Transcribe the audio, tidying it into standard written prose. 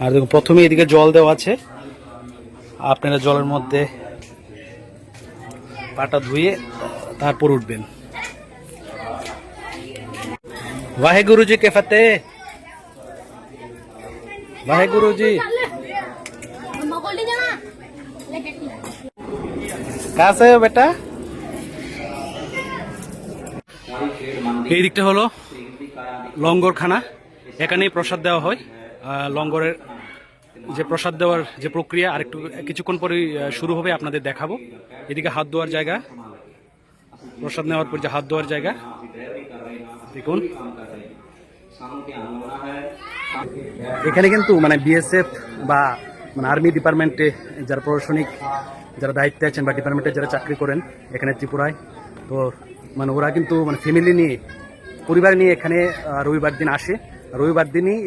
আর দেখুন প্রথমে এদিকে জল দেওয়া আছে, আপনারা জলের মধ্যে পাটা ধুয়ে তারপর উঠবেন। वाहेगुरु जी के फतेह, वाहेगुरु जी। कहाँ से हो बेटा? এই দিকটা হলো লঙ্গরখানা, এখানেই প্রসাদ দেওয়া হয়। লঙ্গরের যে প্রসাদ দেওয়ার যে প্রক্রিয়া আরেকটু কিছুক্ষণ পরেই শুরু হবে, আপনাদের দেখাবো। এদিকে হাত ধোয়ার জায়গা, প্রসাদ নেওয়ার পর যে হাত ধোয়ার জায়গা দেখুন। এখানে কিন্তু মানে বিএসএফ বা মানে আর্মি ডিপার্টমেন্টে যারা প্রশাসনিক যারা দায়িত্বে আছেন বা ডিপার্টমেন্টে যারা চাকরি করেন এখানে ত্রিপুরায়, তো মানে ওরা কিন্তু মানে ফ্যামিলি নিয়ে পরিবার নিয়ে এখানে রবিবার দিন আসে। রবিবার দিনই